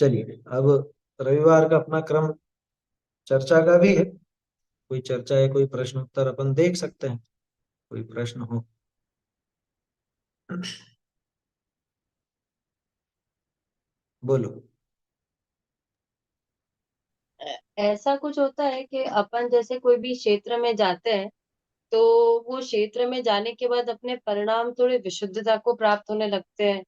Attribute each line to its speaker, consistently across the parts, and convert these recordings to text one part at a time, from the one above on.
Speaker 1: चलिए, अब रविवार का अपना क्रम चर्चा का भी है। कोई चर्चा है, कोई प्रश्न उत्तर अपन देख सकते हैं, कोई प्रश्न हो। बोलो।
Speaker 2: ऐसा कुछ होता है कि अपन जैसे कोई भी क्षेत्र में जाते हैं, तो वो क्षेत्र में जाने के बाद अपने परिणाम थोड़े विशुद्धता को प्राप्त होने लगते हैं।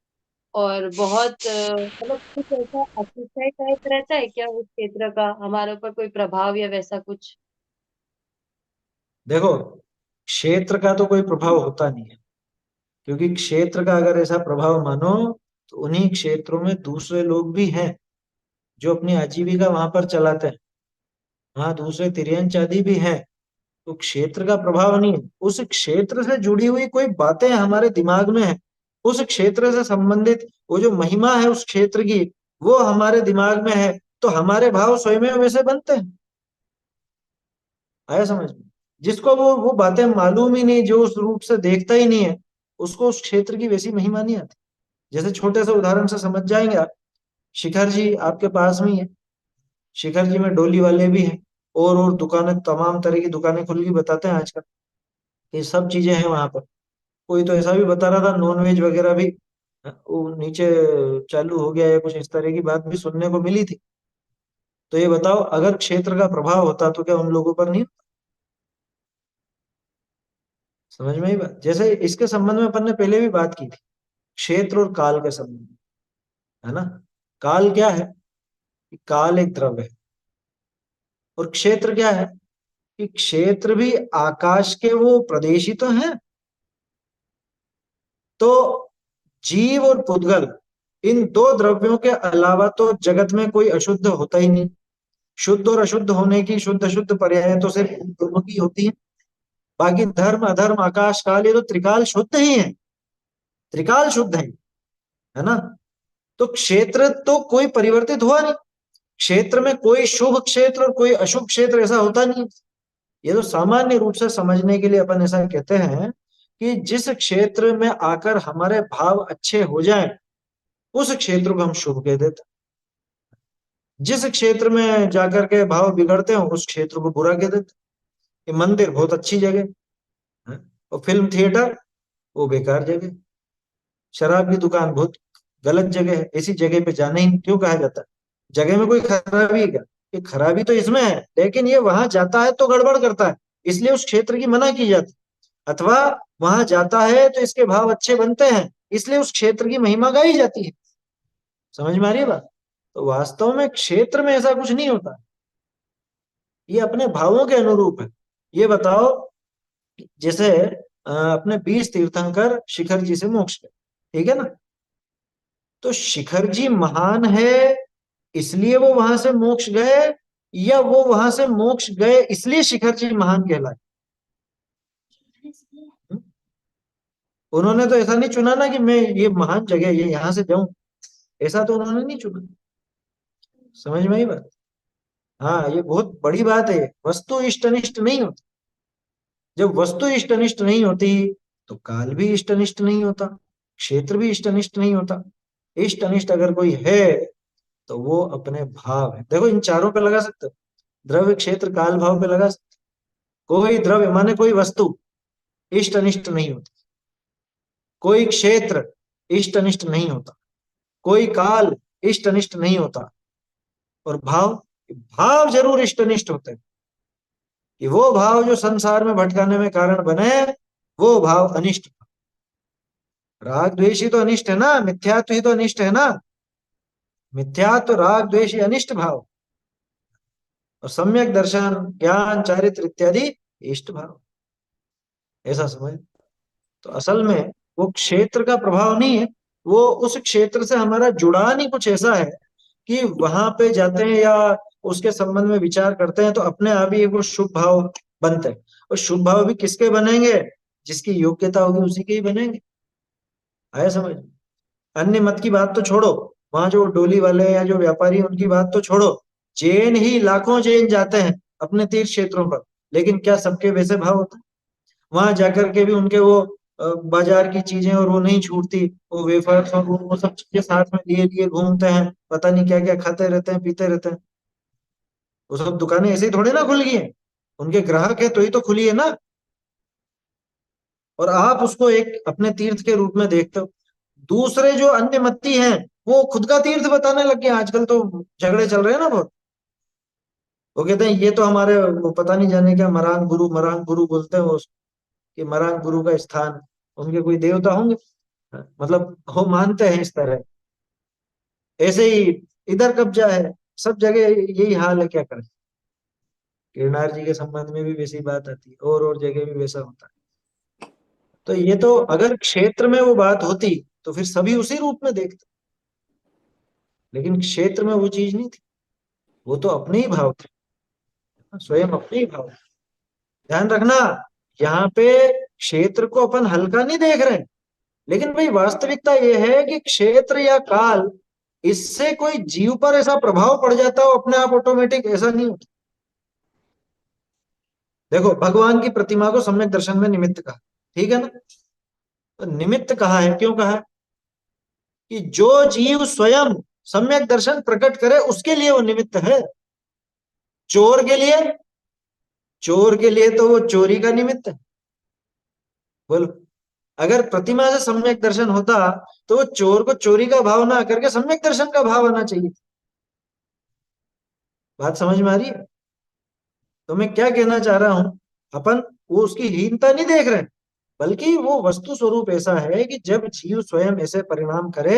Speaker 2: और बहुत मतलब कुछ ऐसा अतिशय टाइप रहता है क्या उस क्षेत्र का हमारे ऊपर कोई प्रभाव या वैसा कुछ?
Speaker 1: देखो, क्षेत्र का तो कोई प्रभाव होता नहीं है, क्योंकि क्षेत्र का अगर ऐसा प्रभाव मानो तो उन्हीं क्षेत्रों में दूसरे लोग भी हैं जो अपनी आजीविका वहां पर चलाते हैं। वहां दूसरे तिरियन चादी भी हैं। तो क्षेत्र का प्रभाव नहीं है, उस क्षेत्र से जुड़ी हुई कोई बातें हमारे दिमाग में है, उस क्षेत्र से संबंधित वो जो महिमा है उस क्षेत्र की, वो हमारे दिमाग में है, तो हमारे भाव स्वयं वैसे बनते हैं। आया समझ में? जिसको वो बातें मालूम ही नहीं, जो उस रूप से देखता ही नहीं है, उसको उस क्षेत्र की वैसी महिमा नहीं आती। जैसे छोटे से उदाहरण से समझ जाएंगे आप। शिखर जी आपके पास में ही है। शिखर जी में डोली वाले भी हैं, और दुकानें, तमाम तरह की दुकानें खुल गई, बताते हैं आजकल। ये सब चीजें हैं वहां पर। कोई तो ऐसा भी बता रहा था, नॉन वेज वगैरह भी वो नीचे चालू हो गया, या कुछ इस तरह की बात भी सुनने को मिली थी। तो ये बताओ, अगर क्षेत्र का प्रभाव होता तो क्या उन लोगों पर नहीं होता? समझ में ही बात। जैसे इसके संबंध में अपन ने पहले भी बात की थी, क्षेत्र और काल के संबंध में, है ना। काल क्या है? कि काल एक द्रव्य है। और क्षेत्र क्या है? कि क्षेत्र भी आकाश के वो प्रदेश ही तो हैं। तो जीव और पुद्गल, इन दो द्रव्यों के अलावा तो जगत में कोई अशुद्ध होता ही नहीं। शुद्ध और अशुद्ध होने की शुद्ध अशुद्ध पर्याय तो सिर्फ इन दोनों की होती है। बाकी धर्म अधर्म आकाश काल ये तो त्रिकाल शुद्ध ही है। त्रिकाल शुद्ध है ना। तो क्षेत्र तो कोई परिवर्तित हुआ नहीं। क्षेत्र में कोई शुभ क्षेत्र और कोई अशुभ क्षेत्र ऐसा होता नहीं। ये तो सामान्य रूप से समझने के लिए अपन ऐसा कहते हैं कि जिस क्षेत्र में आकर हमारे भाव अच्छे हो जाएं, उस क्षेत्र को हम शुभ कह देते हैं। जिस क्षेत्र में जाकर के भाव बिगड़ते हो, उस क्षेत्र को बुरा कह देते हैं। ये मंदिर बहुत अच्छी जगह है, और फिल्म थिएटर वो बेकार जगह। शराब की दुकान बहुत गलत जगह है, ऐसी जगह पे जाना ही क्यों कहा जाता है? जगह में कोई खराबी है क्या? ये खराबी तो इसमें है, लेकिन ये वहां जाता है तो गड़बड़ करता है, इसलिए उस क्षेत्र की मना की जाती है। अथवा वहां जाता है तो इसके भाव अच्छे बनते हैं, इसलिए उस क्षेत्र की महिमा गाई जाती है। समझ में आ रही है बात? तो वास्तव में क्षेत्र में ऐसा कुछ नहीं होता। ये अपने भावों के अनुरूप है। ये बताओ, जैसे अपने 20 तीर्थंकर शिखर जी से मोक्ष गए, ठीक है ना। तो शिखर जी महान है इसलिए वो वहां से मोक्ष गए, या वो वहां से मोक्ष गए इसलिए शिखर जी महान कहलाए? हम्म? उन्होंने तो ऐसा नहीं चुना ना कि मैं ये महान जगह ये यहां से जाऊं। ऐसा तो उन्होंने नहीं चुना। समझ में आई बात? हाँ, ये बहुत बड़ी बात है। वस्तु इष्ट अनिष्ट नहीं होती। जब वस्तु इष्ट अनिष्ट नहीं होती, तो काल भी इष्ट अनिष्ट नहीं होता, क्षेत्र भी इष्ट अनिष्ट नहीं होता। इष्ट अनिष्ट अगर कोई है तो वो अपने भाव है। देखो, इन चारों पे लगा सकते हो, द्रव्य क्षेत्र काल भाव पे लगा सकते हो। कोई द्रव्य माने कोई वस्तु इष्ट अनिष्ट नहीं होती, कोई क्षेत्र इष्ट अनिष्ट नहीं होता, कोई काल इष्ट अनिष्ट नहीं होता। और भाव, भाव जरूर इष्ट अनिष्ट होते हैं। कि वो भाव जो संसार में भटकाने में कारण बने, वो भाव अनिष्ट। राग द्वेष ही तो अनिष्ट है ना, मिथ्यात्व ही तो अनिष्ट है ना। मिथ्यात्व राग द्वेष ये अनिष्ट भाव, और सम्यक दर्शन ज्ञान चारित्र इत्यादि इष्ट भाव। ऐसा समझ। तो असल में वो क्षेत्र का प्रभाव नहीं है, वो उस क्षेत्र से हमारा जुड़ान ही कुछ ऐसा है कि वहां पे जाते हैं या उसके संबंध में विचार करते हैं तो अपने आप ही एक वो शुभ भाव बनते हैं। और शुभ भाव भी किसके बनेंगे? जिसकी योग्यता होगी उसी के ही बनेंगे। आया समझ? अन्य मत की बात तो छोड़ो, वहां जो डोली वाले या जो व्यापारी हैं, उनकी बात तो छोड़ो। जैन ही लाखों जैन जाते हैं अपने तीर्थ क्षेत्रों पर, लेकिन क्या सबके वैसे भाव होते हैं? वहां जाकर के भी उनके वो बाजार की चीजें और वो नहीं छूटती, वो वेफर्स और वो सब चीजें साथ में लिए लिए घूमते हैं, पता नहीं क्या क्या खाते रहते हैं, पीते रहते हैं। वो सब दुकानें ऐसे ही थोड़े ना खुल गई हैं, उनके ग्राहक है तो ही तो खुली है ना। और आप उसको एक अपने तीर्थ के रूप में देखते हो। दूसरे जो अन्य मत्ती हैं, वो खुद का तीर्थ बताने लग गए आजकल, तो झगड़े चल रहे हैं ना बहुत। वो कहते हैं ये तो हमारे, वो पता नहीं जाने क्या मरांग गुरु बोलते हैं वो, कि मरांग गुरु का स्थान, उनके कोई देवता होंगे। मतलब वो मानते हैं इस तरह। ऐसे ही इधर कब्जा है, सब जगह यही हाल है, क्या करें। गिरनार जी के संबंध में भी वैसी बात आती है, और जगह भी वैसा होता है। तो ये तो अगर क्षेत्र में वो बात होती तो फिर सभी उसी रूप में देखते, लेकिन क्षेत्र में वो चीज नहीं थी। वो तो अपने ही भाव थे, स्वयं अपने ही भाव थे। ध्यान रखना, यहाँ पे क्षेत्र को अपन हल्का नहीं देख रहे, लेकिन भाई वास्तविकता ये है कि क्षेत्र या काल, इससे कोई जीव पर ऐसा प्रभाव पड़ जाता हो अपने आप ऑटोमेटिक, ऐसा नहीं होता। देखो भगवान की प्रतिमा को सम्यक दर्शन में निमित्त कहा, ठीक है ना। तो निमित्त कहा है, क्यों कहा है? कि जो जीव स्वयं सम्यक दर्शन प्रकट करे उसके लिए वो निमित्त है। चोर के लिए, चोर के लिए तो वो चोरी का निमित्त है। बोलो, अगर प्रतिमा से सम्यक दर्शन होता तो वो चोर को चोरी का भाव ना करके सम्यक दर्शन का भाव आना चाहिए। बात समझ में आ रही है? तो मैं क्या कहना चाह रहा हूं, अपन वो उसकी हीनता नहीं देख रहे, बल्कि वो वस्तु स्वरूप ऐसा है कि जब जीव स्वयं ऐसे परिणाम करे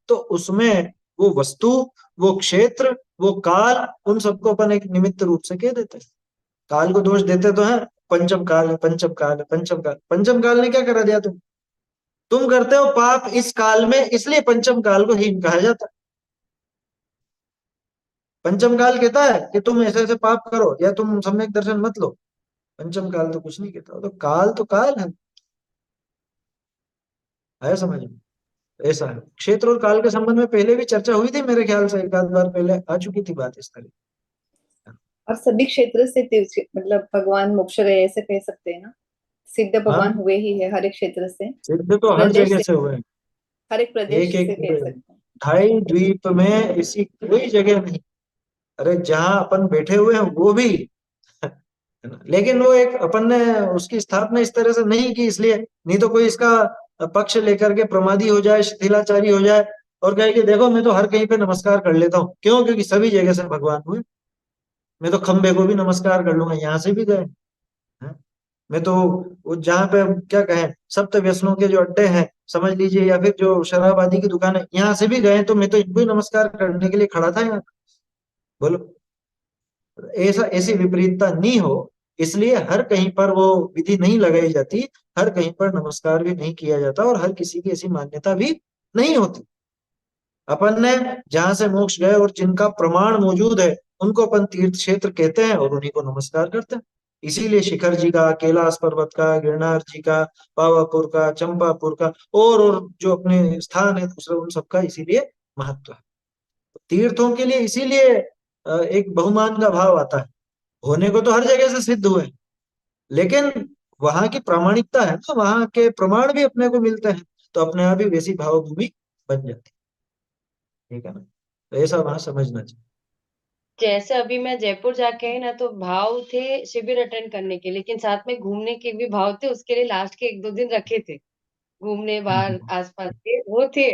Speaker 1: तो उसमें वो वस्तु, वो क्षेत्र, वो काल, उन सबको अपन एक निमित्त रूप से कह देते हैं। काल को दोष देते तो है, पंचम काल है, पंचम काल है, पंचम काल। पंचम काल ने क्या करा दिया? तुम करते हो पाप इस काल में, इसलिए पंचम काल को हीन कहा जाता है। पंचम काल कहता है कि तुम ऐसे ऐसे पाप करो या तुम सम्यक दर्शन मत लो। पंचम काल तो कुछ नहीं कहता, तो काल है। आया समझ में? ऐसा है। क्षेत्र और काल के संबंध में पहले भी चर्चा हुई थी मेरे ख्याल से, एक आध बार पहले आ चुकी थी बात इस तरह।
Speaker 3: और सभी क्षेत्र से मतलब भगवान मोक्ष गए ऐसे कह सकते हैं ना। सिद्ध भगवान
Speaker 1: हाँ,
Speaker 3: हुए ही है हर एक क्षेत्र से,
Speaker 1: सिद्ध तो हर
Speaker 3: प्रदेश
Speaker 1: जगह
Speaker 3: से,
Speaker 1: से हुए हैं।
Speaker 3: हर एक प्रदेश
Speaker 1: एक एक
Speaker 3: से कह सकते हैं।
Speaker 1: ढाई द्वीप में ऐसी कोई जगह नहीं, अरे जहां अपन बैठे हुए हैं वो भी, है ना। लेकिन वो एक अपन ने उसकी स्थापना इस तरह से नहीं की, इसलिए नहीं तो कोई इसका पक्ष लेकर के प्रमादी हो जाए, शिथिलाचारी हो जाए, और कहे कि देखो मैं तो हर कहीं पे नमस्कार कर लेता हूँ। क्यों? क्योंकि सभी जगह से भगवान हुए। मैं तो खंबे को भी नमस्कार कर लूंगा, यहाँ से भी गए हैं। मैं तो वो जहाँ पे क्या कहें, सप्त व्यसनों के जो अड्डे हैं समझ लीजिए, या फिर जो शराब आदि की दुकान है, यहाँ से भी गए, तो मैं तो इनको ही नमस्कार करने के लिए खड़ा था यहाँ। बोलो, ऐसा ऐसी विपरीतता नहीं हो, इसलिए हर कहीं पर वो विधि नहीं लगाई जाती, हर कहीं पर नमस्कार भी नहीं किया जाता, और हर किसी की ऐसी मान्यता भी नहीं होती। अपन ने जहां से मोक्ष गए और जिनका प्रमाण मौजूद है, उनको अपन तीर्थ क्षेत्र कहते हैं और उन्हीं को नमस्कार करते हैं। इसीलिए शिखर जी का, कैलाश पर्वत का, गिरनार जी का, पावापुर का, चंपापुर का, और जो अपने स्थान है दूसरे, उन सबका इसीलिए महत्व है। तीर्थों के लिए इसीलिए एक बहुमान का भाव आता है। होने को तो हर जगह से सिद्ध हुए, लेकिन वहां की प्रामाणिकता है ना, वहां के प्रमाण भी अपने को मिलते हैं, तो अपने आप ही वैसी भावभूमि बन जाती है। ठीक है ना? तो ऐसा वहां समझना चाहिए।
Speaker 2: जैसे अभी मैं जयपुर जाके आई ना, तो भाव थे शिविर अटेंड करने के, लेकिन साथ में घूमने के भी भाव थे, उसके लिए लास्ट के 1-2 दिन रखे थे। घूमने बाहर
Speaker 1: हम्म।
Speaker 2: आस-पास के वो थे।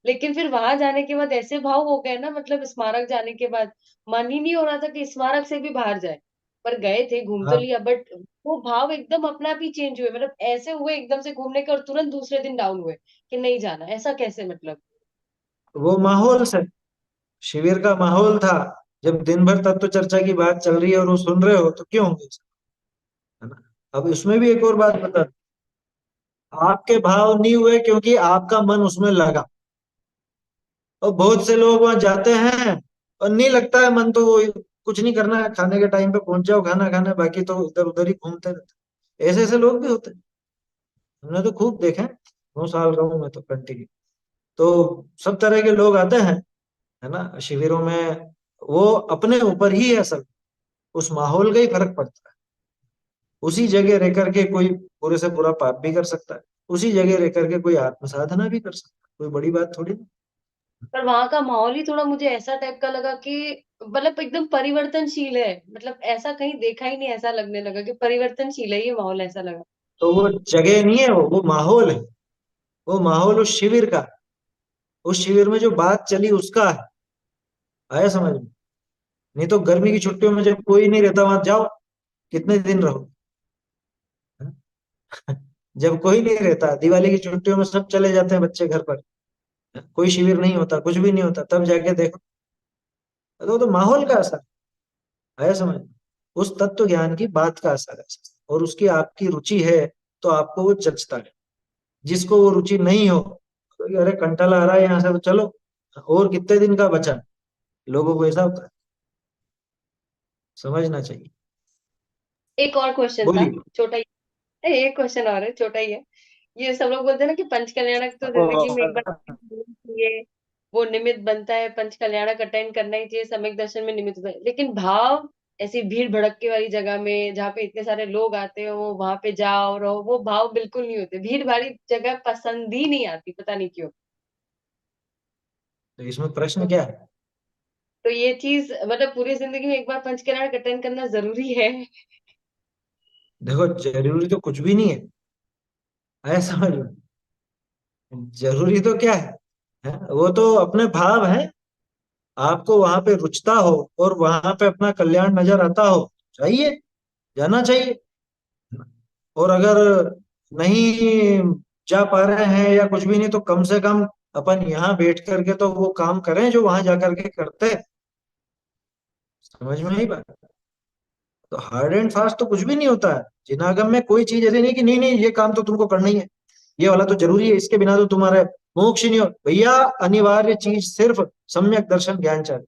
Speaker 2: लेकिन फिर वहां जाने के बाद ऐसे भाव हो गए ना, मतलब स्मारक जाने के बाद मन ही नहीं हो रहा था कि स्मारक से भी बाहर जाए। पर गए थे, घूम तो
Speaker 1: हाँ,
Speaker 2: लिया, बट वो भाव एकदम अपने आप ही चेंज हुए, मतलब ऐसे हुए एकदम से घूमने के और तुरंत दूसरे दिन डाउन हुए कि नहीं जाना। ऐसा कैसे मतलब?
Speaker 1: वो माहौल से, शिविर का माहौल था। जब दिन भर तत्व चर्चा की बात चल रही है और वो सुन रहे हो तो क्यों होंगे, है ना। अब उसमें भी एक और बात बता, आपके भाव नहीं हुए क्योंकि आपका मन उसमें लगा। और बहुत से लोग वहां जाते हैं और नहीं लगता है मन, तो वो कुछ नहीं करना है, खाने के टाइम पे पहुंच जाओ, खाना खाना है, बाकी तो इधर उधर ही घूमते रहते हैं। ऐसे ऐसे लोग भी होते हैं, हमने तो खूब देखे हैं। 9 साल रहा हूं मैं तो कंटिन्यू। तो सब तरह के लोग आते हैं, है ना, शिविरों में। वो अपने ऊपर ही है असल, उस माहौल का ही फर्क पड़ता है। उसी जगह रह करके कोई बुरे से बुरा पाप भी कर सकता है, उसी जगह रह करके कोई आत्म साधना भी कर सकता है, कोई बड़ी बात थोड़ी ना।
Speaker 2: पर वहां का माहौल ही थोड़ा मुझे ऐसा टाइप का लगा कि मतलब एकदम परिवर्तनशील है, मतलब ऐसा कहीं देखा ही नहीं, ऐसा लगने लगा कि परिवर्तनशील है ये माहौल, ऐसा लगा।
Speaker 1: तो वो जगह नहीं है, वो माहौल है। वो माहौल उस शिविर का, उस शिविर में जो बात चली उसका है। आया समझ में? नहीं तो गर्मी की छुट्टियों में जब कोई नहीं रहता वहां जाओ, कितने दिन रहो। जब कोई नहीं रहता, दिवाली की छुट्टियों में सब चले जाते हैं बच्चे घर पर, कोई शिविर नहीं होता, कुछ भी नहीं होता, तब जाके देखो। तो माहौल का असर आया समझ में? उस तत्व ज्ञान की बात का असर है, और उसकी आपकी रुचि है तो आपको वो जचता है। जिसको वो रुचि नहीं हो, तो अरे कंटाला आ रहा है यहाँ से, तो चलो और कितने दिन का बचा। लोगों को ऐसा होता है, समझना चाहिए।
Speaker 2: एक और क्वेश्चन था,
Speaker 1: बोलिए।
Speaker 2: छोटा ही। एक क्वेश्चन और है, छोटा ही है। ये सब लोग बोलते हैं ना कि पंच कल्याणक तो जिंदगी में एक बार चाहिए, वो निमित्त बनता है, पंच कल्याणक अटेंड करना ही चाहिए, सम्यक दर्शन में निमित्त होता है। लेकिन भाव ऐसी भीड़ भड़क्के वाली जगह में जहाँ पे इतने सारे लोग आते हो, वहां पे जाओ रहो, वो भाव बिल्कुल नहीं होते। भीड़ भाड़ी जगह पसंद ही नहीं आती, पता नहीं क्यों।
Speaker 1: तो इसमें प्रश्न
Speaker 2: तो
Speaker 1: क्या है?
Speaker 2: तो ये चीज मतलब पूरी जिंदगी में एक बार पंच कल्याणक अटेंड करना जरूरी है?
Speaker 1: देखो, जरूरी तो कुछ भी नहीं है। आया समझ में? जरूरी तो क्या है? वो तो अपने भाव है। आपको वहां पे रुचता हो और वहां पे अपना कल्याण नजर आता हो, चाहिए, जाना चाहिए। और अगर नहीं जा पा रहे हैं या कुछ भी नहीं, तो कम से कम अपन यहाँ बैठ करके तो वो काम करें जो वहां जा करके करते हैं। समझ में नहीं बात? तो हार्ड एंड फास्ट तो कुछ भी नहीं होता है। जिनागम में कोई चीज ऐसी नहीं कि नहीं नहीं ये काम तो तुमको करना ही है, ये वाला तो जरूरी है, इसके बिना तो तुम्हारे मोक्ष नहीं हो। भैया, अनिवार्य चीज सिर्फ सम्यक दर्शन ज्ञान चाहिए,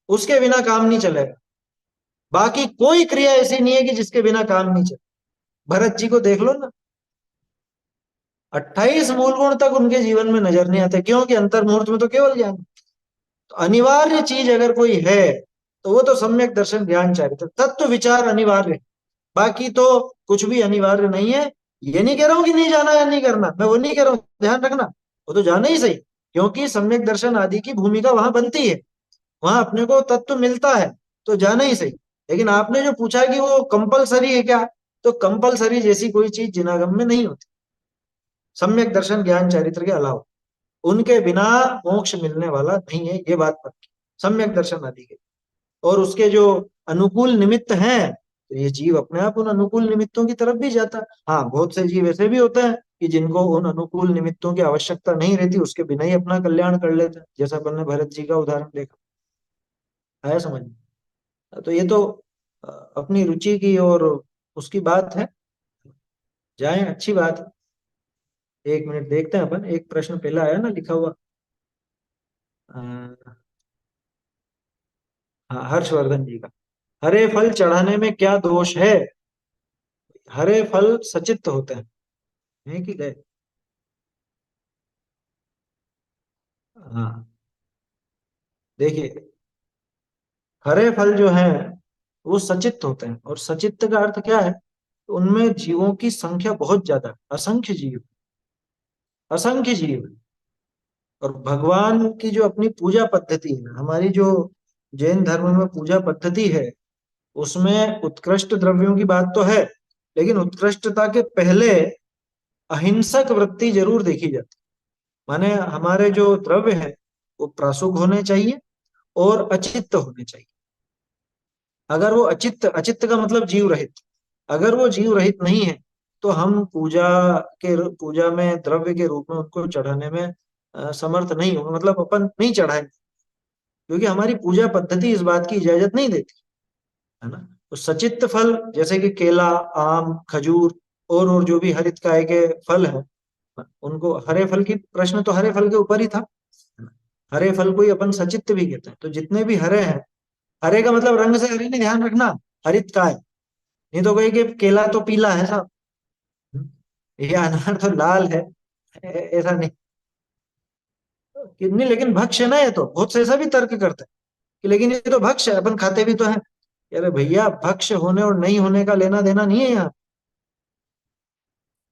Speaker 1: उसके बिना काम नहीं चलेगा। बाकी कोई क्रिया ऐसी नहीं है कि जिसके बिना काम नहीं चले। भरत जी को देख लो ना, 28 मूल गुण तक उनके जीवन में नजर नहीं आते, क्योंकि अंतर मुहूर्त में तो केवल ज्ञान। तो अनिवार्य चीज अगर कोई है तो वो तो सम्यक दर्शन ज्ञान चाहिए, तत्व विचार अनिवार्य है। बाकी तो कुछ भी अनिवार्य नहीं है। ये नहीं कह रहा हूं कि नहीं जाना या नहीं करना, मैं वो नहीं कह रहा हूं, ध्यान रखना। वो तो जाना ही सही, क्योंकि सम्यक दर्शन आदि की भूमिका वहां बनती है, वहां अपने को तत्व मिलता है, तो जाना ही सही। लेकिन आपने जो पूछा कि वो कंपलसरी है क्या, तो कंपलसरी जैसी कोई चीज जिनागम में नहीं होती, सम्यक दर्शन ज्ञान चरित्र के अलावा। उनके बिना मोक्ष मिलने वाला नहीं है, ये बात पक्की। सम्यक दर्शन आदि के और उसके जो अनुकूल निमित्त हैं, तो ये जीव अपने आप उन अनुकूल निमित्तों की तरफ भी जाता है। हाँ, बहुत से जीव ऐसे भी होते हैं कि जिनको उन अनुकूल निमित्तों की आवश्यकता नहीं रहती, उसके बिना ही अपना कल्याण कर लेते हैं, जैसा अपन ने भरत जी का उदाहरण देखा। आया समझ में? तो ये तो अपनी रुचि की और उसकी बात है। जाए, अच्छी बात है। एक मिनट देखते हैं अपन, एक प्रश्न पहला आया ना लिखा हुआ। अ, हाँ, हर्षवर्धन जी का। हरे फल चढ़ाने में क्या दोष है? हरे फल सचित्त होते हैं, है कि गए? हाँ, देखिए, हरे फल जो हैं वो सचित्त होते हैं, और सचित्त का अर्थ क्या है? उनमें जीवों की संख्या बहुत ज्यादा है, असंख्य जीव, असंख्य जीव। और भगवान की जो अपनी पूजा पद्धति है, हमारी जो जैन धर्म में पूजा पद्धति है, उसमें उत्कृष्ट द्रव्यों की बात तो है, लेकिन उत्कृष्टता के पहले अहिंसक वृत्ति जरूर देखी जाती। माने हमारे जो द्रव्य है वो प्रासुक होने चाहिए और अचित्त होने चाहिए। अगर वो अचित्त, अचित्त का मतलब जीव रहित, अगर वो जीव रहित नहीं है, तो हम पूजा में द्रव्य के रूप में उनको चढ़ाने में समर्थ नहीं होंगे, मतलब अपन नहीं चढ़ाएंगे, क्योंकि हमारी पूजा पद्धति इस बात की इजाजत नहीं देती, है ना। तो सचित्त फल जैसे कि केला, आम, खजूर और जो भी हरित काय के फल हैं, उनको हरे फल की, प्रश्न तो हरे फल के ऊपर ही था। हरे फल को ही अपन सचित्त भी कहते हैं। तो जितने भी हरे हैं, हरे का मतलब रंग से हरे नहीं, ध्यान रखना, हरित काय। नहीं तो कहे कि केला तो पीला है साहब, ये अनार तो लाल है, ऐसा नहीं। नहीं, लेकिन भक्ष्य है ना, ये तो बहुत से ऐसा भी तर्क करते हैं कि लेकिन ये तो भक्ष्य है, अपन खाते भी तो हैं। अरे भैया, भक्ष्य होने और नहीं होने का लेना देना नहीं है यहाँ।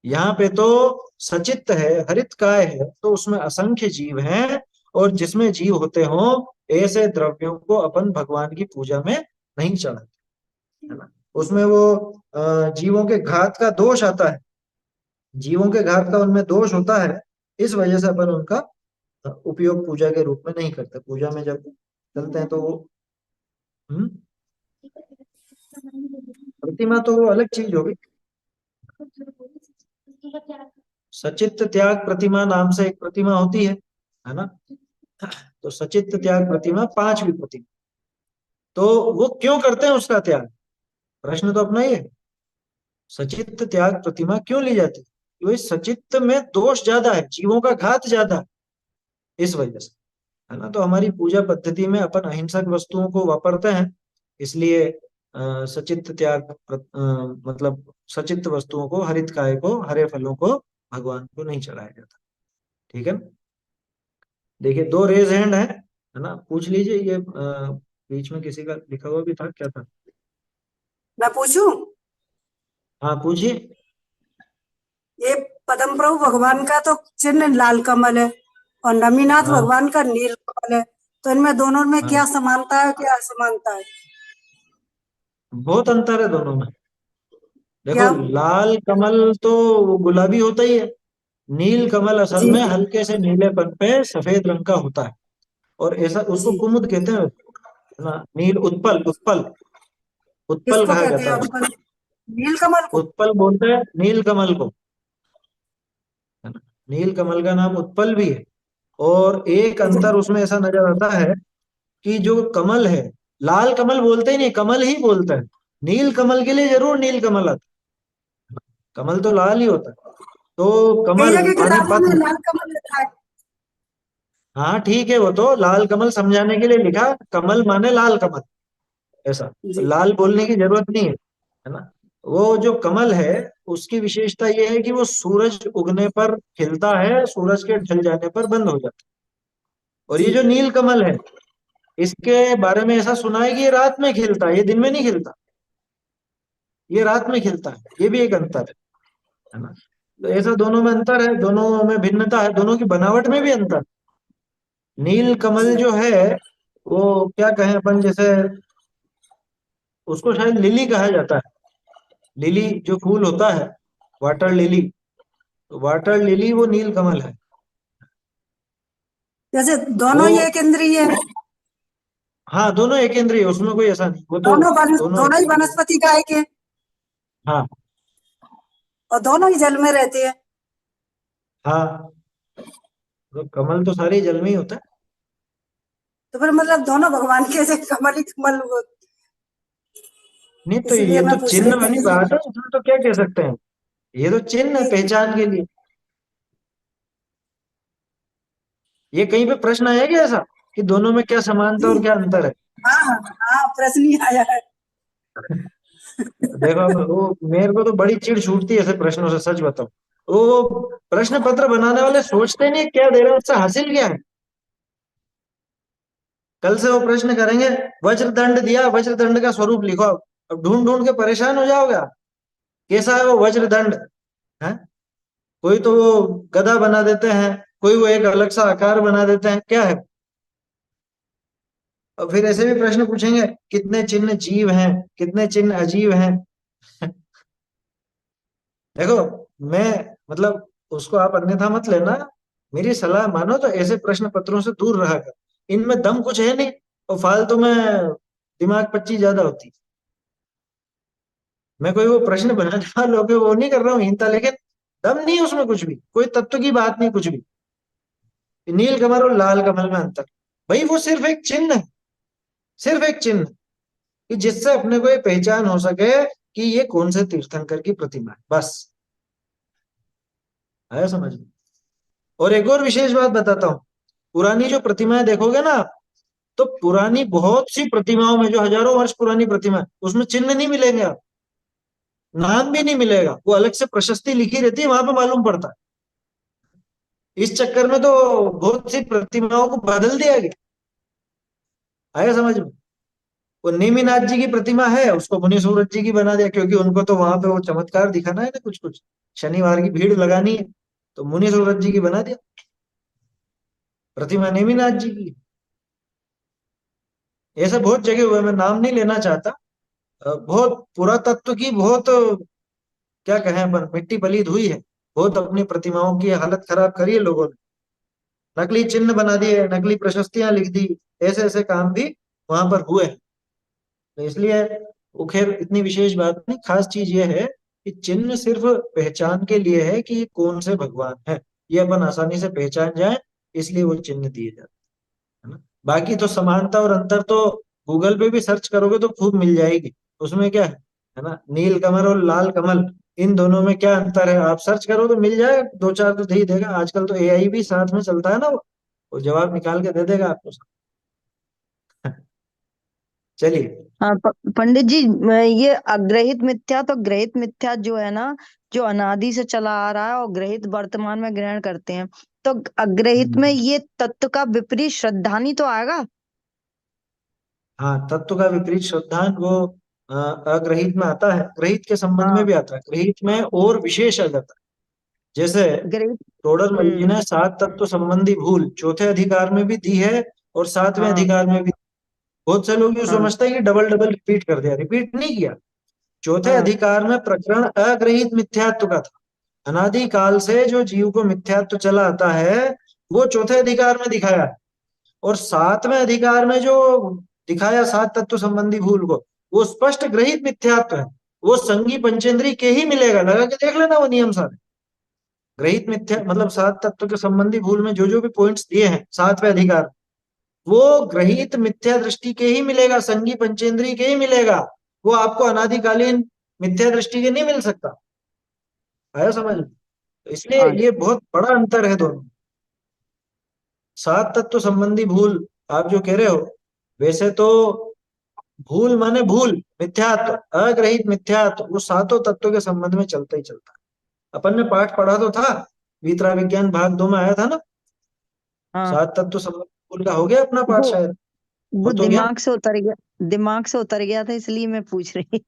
Speaker 1: यहाँ पे तो सचित्त है, हरित काय है, तो उसमें असंख्य जीव हैं, और जिसमें जीव होते हो ऐसे द्रव्यों को अपन भगवान की पूजा में नहीं चढ़ाते, है ना। उसमें वो जीवों के घात का दोष आता है, जीवों के घात का उनमें दोष होता है, इस वजह से अपन उनका उपयोग पूजा के रूप में नहीं करते। पूजा में जब चलते हैं तो वो हम्म, प्रतिमा तो वो अलग चीज होगी। सचित्त त्याग प्रतिमा नाम से एक प्रतिमा होती है ना। तो सचित्त त्याग प्रतिमा पांचवी प्रतिमा, तो वो क्यों करते हैं उसका त्याग, प्रश्न तो अपना ही है। सचित्त त्याग प्रतिमा क्यों ली जाती है, क्योंकि सचित्त में दोष ज्यादा है, जीवों का घात ज्यादा है, इस वजह से, है ना। तो हमारी पूजा पद्धति में अपन अहिंसक वस्तुओं को वापरते हैं, इसलिए सचित्त त्याग मतलब सचित्त वस्तुओं को, हरित काय को, हरे फलों को भगवान को नहीं चढ़ाया जाता। ठीक है। देखिए दो रेज हैंड है ना, पूछ लीजिए। ये बीच में किसी का लिखा हुआ भी था, क्या था?
Speaker 4: मैं पूछूं?
Speaker 1: हाँ पूछिए।
Speaker 4: ये पद्म प्रभु भगवान का तो चिन्ह लाल कमल है और नमीनाथ
Speaker 1: हाँ
Speaker 4: भगवान का नील कमल है, तो इनमें दोनों में
Speaker 1: हाँ,
Speaker 4: क्या समानता है, क्या असमानता है?
Speaker 1: बहुत अंतर है दोनों में। देखो
Speaker 4: क्या?
Speaker 1: लाल कमल तो वो गुलाबी होता ही है, नील कमल असल
Speaker 4: जी
Speaker 1: में
Speaker 4: जी।
Speaker 1: हल्के से नीलेपन पे सफेद रंग का होता है, और ऐसा उसको
Speaker 4: जी,
Speaker 1: कुमुद कहते हैं, है ना। नील उत्पल, उत्पल, उत्पल
Speaker 4: किसको
Speaker 1: कहा
Speaker 4: कहते
Speaker 1: जाता
Speaker 4: हैं
Speaker 1: है उसको।
Speaker 4: उत्पल? नील कमल को?
Speaker 1: उत्पल बोलते हैं नील कमल को, है ना। नील कमल का नाम उत्पल भी है। और एक
Speaker 4: तो
Speaker 1: अंतर उसमें ऐसा नजर आता है कि जो कमल है, लाल कमल बोलते ही नहीं, कमल ही बोलते हैं। नील कमल के लिए जरूर नील कमल आता है, कमल तो लाल ही होता है। तो
Speaker 4: कई
Speaker 1: कमल
Speaker 4: जगह
Speaker 1: माने
Speaker 4: किताबों में
Speaker 1: पद्म।
Speaker 4: लाल कमल लिखा है।
Speaker 1: हाँ ठीक है, वो तो लाल कमल समझाने के लिए लिखा, कमल माने लाल कमल, ऐसा।
Speaker 4: जी
Speaker 1: लाल बोलने की जरूरत नहीं है ना। वो जो कमल है उसकी विशेषता ये है कि वो सूरज उगने पर खिलता है, सूरज के ढल जाने पर बंद हो जाता है। और ये
Speaker 4: जी।
Speaker 1: जो नील कमल है, इसके बारे में ऐसा सुना है कि ये रात में खिलता है, ये दिन में नहीं खिलता, ये रात में खिलता है। ये भी एक अंतर है ना। तो ऐसा दोनों में अंतर है, दोनों में भिन्नता है, दोनों की बनावट में भी अंतर। नील कमल
Speaker 4: जी
Speaker 1: जो है वो क्या कहें अपन, जैसे उसको शायद लिली कहा जाता है। लिली जो फूल होता है, वाटर लिली, तो वाटर लिली वो नील कमल है।
Speaker 4: जैसे
Speaker 1: वो
Speaker 4: दोनों ही एक इंद्रिय है,
Speaker 1: हाँ दोनों एक इंद्रिय, उसमें कोई ऐसा नहीं, वो तो दोनों एक
Speaker 4: दोनों ही
Speaker 1: इंद्रिय।
Speaker 4: वनस्पति का एक है
Speaker 1: हाँ
Speaker 4: और दोनों ही जल में रहते हैं।
Speaker 1: हाँ, तो कमल तो सारे जल में ही होता है।
Speaker 4: तो फिर मतलब दोनों भगवान के से कमल ही कमल हुए।
Speaker 1: नहीं तो
Speaker 4: इसीलिए
Speaker 1: ये तो
Speaker 4: मैं पूछ रही
Speaker 1: चिन्ह वाली
Speaker 4: थी।
Speaker 1: बात है, उसमें तो क्या कह सकते हैं, ये तो चिन्ह है
Speaker 4: ठीक।
Speaker 1: पहचान के लिए। ये कहीं पे प्रश्न आया क्या ऐसा कि दोनों में क्या समानता
Speaker 4: जी
Speaker 1: और क्या अंतर है?
Speaker 4: हाँ हाँ हाँ, प्रश्न ही आया है।
Speaker 1: देखो अब वो मेरे को तो बड़ी चिढ़ छूटती है ऐसे प्रश्नों से, सच बताओ। वो प्रश्न पत्र बनाने वाले सोचते नहीं क्या दे रहे हैं, उससे हासिल क्या है। कल से वो प्रश्न करेंगे, वज्रदंड दिया, वज्रदंड का स्वरूप लिखो। अब ढूंढ ढूंढ के परेशान हो जाओगे आप। कैसा है वो वज्रदंड, है? कोई तो वो गदा बना देते हैं, कोई वो एक अलग सा आकार बना देते हैं, क्या है? और फिर ऐसे भी प्रश्न पूछेंगे, कितने चिन्ह जीव हैं, कितने चिन्ह अजीव हैं। देखो मैं मतलब उसको आप अन्यथा मत लेना, मेरी सलाह मानो तो ऐसे प्रश्न पत्रों से दूर रहा कर। इनमें दम कुछ है नहीं, और फालतू में दिमाग पच्ची ज्यादा होती। मैं कोई वो प्रश्न बनाने वालों के वो नहीं कर रहा हूँ हिंता, लेकिन दम नहीं है उसमें कुछ भी, कोई तत्व की बात नहीं कुछ भी। नील कमल और लाल कमल में अंतर, भाई वो सिर्फ एक चिन्ह है, सिर्फ एक चिन्ह, कि जिससे अपने को ये पहचान हो सके कि ये कौन से तीर्थंकर की प्रतिमा है, बस। आया समझ में? और एक और विशेष बात बताता हूँ, पुरानी जो प्रतिमाएं देखोगे ना आप, तो पुरानी बहुत सी प्रतिमाओं में, जो हजारों वर्ष पुरानी प्रतिमा है, उसमें चिन्ह नहीं मिलेंगे आप, नाम भी नहीं मिलेगा, वो अलग से प्रशस्ति लिखी रहती है, वहां पे मालूम पड़ता है। इस चक्कर में तो बहुत सी प्रतिमाओं को बदल दिया गया। आया समझ में? वो नेमिनाथ जी की प्रतिमा है, उसको मुनि सूरत जी की बना दिया, क्योंकि उनको तो वहां पे वो चमत्कार दिखाना है ना, कुछ कुछ शनिवार की भीड़ लगानी है, तो मुनि सूरत जी की बना दिया, प्रतिमा नेमिनाथ जी की। ऐसा बहुत जगह हुआ है, मैं नाम नहीं लेना चाहता। बहुत पुरातत्व की बहुत क्या कहें अपन, मिट्टी पलीद हुई है, बहुत अपनी प्रतिमाओं की हालत खराब करी है लोगों ने, नकली चिन्ह बना दिए, नकली प्रशस्तियां लिख दी, ऐसे ऐसे काम भी वहां पर हुए हैं। तो इसलिए वो खैर इतनी विशेष बात नहीं, खास चीज ये है कि चिन्ह सिर्फ पहचान के लिए है कि ये कौन से भगवान है, ये अपन आसानी से पहचान जाए, इसलिए वो चिन्ह दिए जाते हैं, है ना। बाकी तो समानता और अंतर तो गूगल पे भी सर्च करोगे तो खूब मिल जाएगी, उसमें क्या है ना, नील कमल और लाल कमल, इन दोनों में क्या अंतर है, आप सर्च करो तो मिल जाए, दो चार तो दे ही देगा, आजकल तो एआई भी साथ में चलता है ना, वो जवाब निकाल के दे देगा आपको। चलिए।
Speaker 5: हाँ पंडित जी, ये अग्रहित मिथ्या तो ग्रहित मिथ्या जो है ना, जो अनादि से चला आ रहा है और ग्रहित वर्तमान में ग्रहण करते हैं, तो अग्रहित में
Speaker 1: हम्म।
Speaker 5: ये तत्व का विपरीत श्रद्धानी तो आएगा।
Speaker 1: हाँ, तत्व का विपरीत श्रद्धांत वो अग्रहित में आता है, ग्रहित के संबंध में
Speaker 5: हाँ,
Speaker 1: भी आता है, ग्रहित में और विशेष आ जाता है। जैसे
Speaker 5: ग्रहित।
Speaker 1: टोडरमल जी
Speaker 5: हम्म।
Speaker 1: ने सात तत्व संबंधी भूल चौथे अधिकार में भी दी है और सातवें
Speaker 5: हाँ।
Speaker 1: अधिकार में भी। बहुत से लोग ये
Speaker 5: हाँ।
Speaker 1: समझते हैं कि डबल डबल रिपीट कर दिया, रिपीट नहीं किया। चौथे
Speaker 5: हाँ।
Speaker 1: अधिकार में प्रकरण अग्रहित मिथ्यात्व का था, अनादि काल से जो जीव को मिथ्यात्व चला आता है वो चौथे अधिकार में दिखाया है। और सातवें अधिकार में जो दिखाया सात तत्व संबंधी भूल को, वो स्पष्ट ग्रहित मिथ्यात्व है, वो संगी पंचेंद्री के ही मिलेगा, लगा के देख लेना वो नियम सारे। ग्रहित मिथ्या मतलब सात तत्व के संबंधी भूल में जो जो भी पॉइंट्स दिए हैं सातवें अधिकार, वो ग्रहित मिथ्या दृष्टि के ही मिलेगा, संगी पंचेंद्री के ही मिलेगा, वो आपको अनादिकालीन मिथ्या दृष्टि के नहीं मिल सकता। आया समझ में? तो इसलिए
Speaker 5: हाँ।
Speaker 1: ये बहुत बड़ा अंतर है दोनों। सात तत्व संबंधी भूल आप जो कह रहे हो, वैसे तो भूल माने भूल, मिथ्यात्व, अग्रहित मिथ्यात्व वो सातों तत्वों के संबंध में चलता ही चलता है। अपन ने पाठ पढ़ा तो था, वितरा विज्ञान भाग 2 में आया था ना,
Speaker 5: हाँ।
Speaker 1: सात तत्व संबंधी भूल का हो गया अपना पाठ
Speaker 5: वो
Speaker 1: शायद,
Speaker 5: वो
Speaker 1: हो तो गया।
Speaker 5: दिमाग से उतर गया, दिमाग से उतर गया था, इसलिए मैं पूछ रही।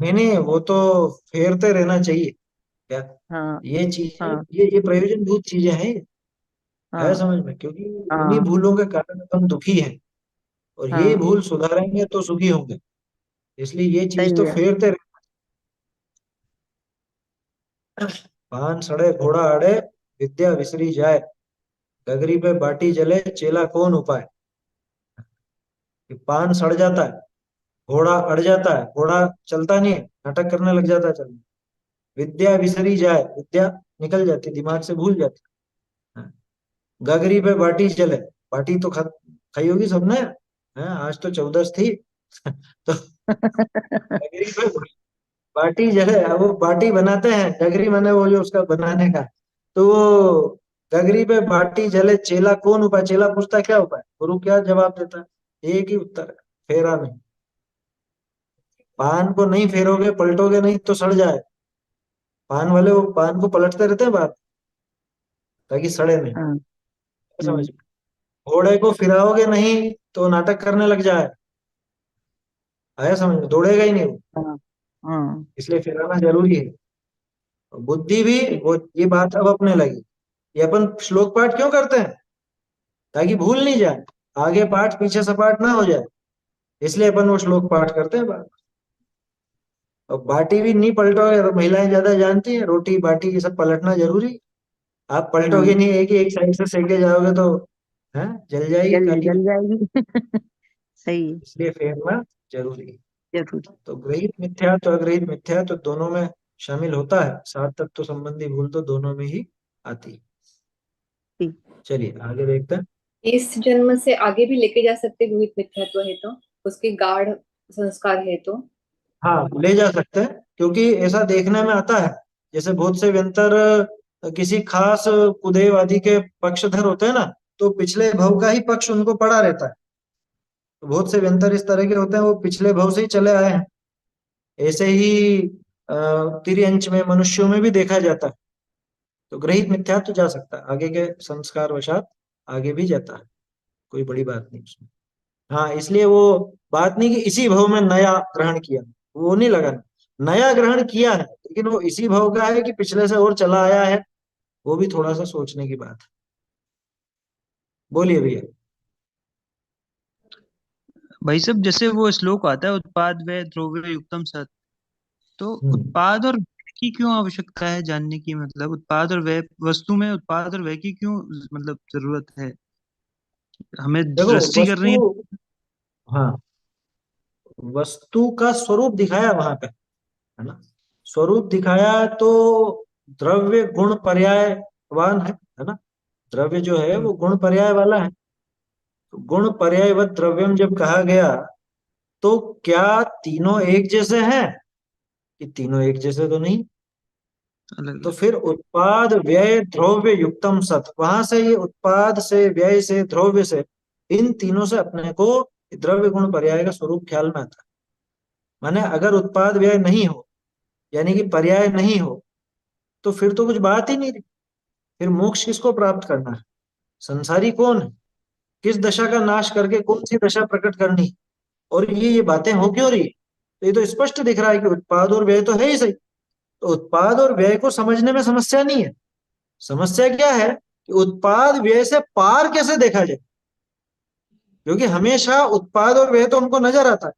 Speaker 1: नहीं नहीं, वो तो फेरते रहना चाहिए क्या,
Speaker 5: हाँ।
Speaker 1: ये चीजें,
Speaker 5: हाँ।
Speaker 1: ये प्रयोजनभूत चीजें हैं ये। है
Speaker 5: हाँ।
Speaker 1: समझ में, क्योंकि इन्हीं
Speaker 5: हाँ।
Speaker 1: भूलों के कारण हम दुखी हैं, और ये
Speaker 5: हाँ।
Speaker 1: भूल सुधारेंगे तो सुखी होंगे, इसलिए ये चीज तो
Speaker 5: सही है।
Speaker 1: फेरते पान सड़े घोड़ा अड़े, विद्या विसरी जाए, गगरी पे बाटी जले, चेला कौन उपाय। कि पान सड़ जाता है, घोड़ा अड़ जाता है, घोड़ा चलता नहीं है, नाटक करने लग जाता है चलने, विद्या विसरी जाए, विद्या निकल जाती, दिमाग से भूल जाती है। गगरी पे बाटी जले, बाटी तो खाई होगी सबने, है आज तो 14 थी। तो गगरी पे बाटी जले, अब वो बाटी बनाते हैं, गगरी माने वो जो उसका बनाने का, तो वो गगरी पे बाटी जले, चेला कौन उपाय, चेला पूछता है क्या उपाय, गुरु क्या जवाब देता है, एक ही उत्तर है, फेरा नहीं। पान को नहीं फेरोगे, पलटोगे नहीं तो सड़ जाए, पान वाले वो पान को पलटते रहते हैं बाहर, ताकि सड़े नहीं।
Speaker 5: हाँ।
Speaker 1: समझ
Speaker 5: हम्म।
Speaker 1: में? घोड़े को फिराओगे नहीं तो नाटक करने लग जाए, आया समझ में, दौड़ेगा ही नहीं वो,
Speaker 5: हाँ। हाँ।
Speaker 1: इसलिए फिराना जरूरी है। बुद्धि भी,
Speaker 5: ठीक।
Speaker 1: वो ये बात अब अपने लगी, ये अपन श्लोक पाठ क्यों करते हैं, ताकि भूल नहीं जाए, आगे पाठ पीछे सपाट ना हो जाए, इसलिए अपन वो श्लोक पाठ करते हैं बार। और बाटी भी नहीं पलटोगे तो, महिलाएं ज्यादा जानती हैं, रोटी बाटी ये सब पलटना जरूरी है। आप पलटोगे
Speaker 5: हम्म।
Speaker 1: नहीं, एक साइड से सेके जाओगे तो है, जल जाएगी
Speaker 5: जल
Speaker 1: काटी।
Speaker 5: जल जाएगी। सही है।
Speaker 1: इसलिए फेरना जरूरी है।
Speaker 5: जरूर।
Speaker 1: तो गृहीत मिथ्या तो अग्रहित मिथ्या तो दोनों में शामिल होता है, सात तत्व संबंधी भूल तो दोनों में ही आती है।
Speaker 5: ठीक।
Speaker 1: चलिए आगे देखते हैं।
Speaker 3: इस जन्म से आगे भी लेके जा सकते गुहित मिथ्यात्व है तो, उसके गाढ़ संस्कार है तो।
Speaker 1: हाँ, ले जा सकते हैं, क्योंकि ऐसा देखने में आता है, जैसे बहुत से व्यंतर किसी खास कुदेव आदि के पक्षधर होते हैं ना, तो पिछले भव का ही पक्ष उनको पड़ा रहता है। तो बहुत से व्यंतर इस तरह के होते हैं, वो पिछले भव से ही चले आए हैं। ऐसे ही तिर्यंच में मनुष्यों में भी देखा जाता है। तो ग्रहित मिथ्या तो जा सकता है, आगे के संस्कार वशात आगे भी जाता है, कोई बड़ी बात नहीं उसमें, हाँ, इसलिए वो बात नहीं कि इसी भव में नया ग्रहण किया, वो नहीं लगा। नया ग्रहण किया है लेकिन वो इसी भव का है कि पिछले से और चला आया है, वो भी थोड़ा सा सोचने की बात है। बोलिए भैया।
Speaker 6: भाई साहब, जैसे वो श्लोक आता है, उत्पाद व्यय द्रव्य युक्तम सत, तो
Speaker 1: हम्म
Speaker 6: उत्पाद और व्यय की क्यों आवश्यकता है जानने की? मतलब उत्पाद और व्यय, वस्तु में उत्पाद और व्यय की क्यों मतलब जरूरत है? हमें
Speaker 1: देखो
Speaker 6: दृष्टि कर रही
Speaker 1: वस्तु,
Speaker 6: है।
Speaker 1: हाँ, वस्तु का स्वरूप दिखाया वहां पे, है ना। स्वरूप दिखाया तो द्रव्य गुण पर्यायवान है ना। द्रव्य जो है
Speaker 6: हम्म,
Speaker 1: वो गुण पर्याय वाला है। तो गुण पर्यायवत द्रव्यम जब कहा गया, तो क्या तीनों एक जैसे हैं? कि तीनों एक जैसे तो नहीं।
Speaker 6: अलग
Speaker 1: तो
Speaker 6: अलग।
Speaker 1: फिर उत्पाद व्यय द्रव्य युक्तम सत, वहां से ये उत्पाद से, व्यय से, द्रव्य से, इन तीनों से अपने को द्रव्य गुण पर्याय का स्वरूप ख्याल में आता है। माने अगर उत्पाद व्यय नहीं हो, यानी कि पर्याय नहीं हो, तो फिर तो कुछ बात ही नहीं रही। फिर मोक्ष किसको प्राप्त करना है? संसारी कौन है? किस दशा का नाश करके कौन सी दशा प्रकट करनी? और ये बातें हो क्यों रही है? तो ये तो स्पष्ट दिख रहा है कि उत्पाद और व्यय तो है ही सही। तो उत्पाद और व्यय को समझने में समस्या नहीं है। समस्या क्या है कि उत्पाद व्यय से पार कैसे देखा जाए। क्योंकि हमेशा उत्पाद और व्यय तो हमको नजर आता है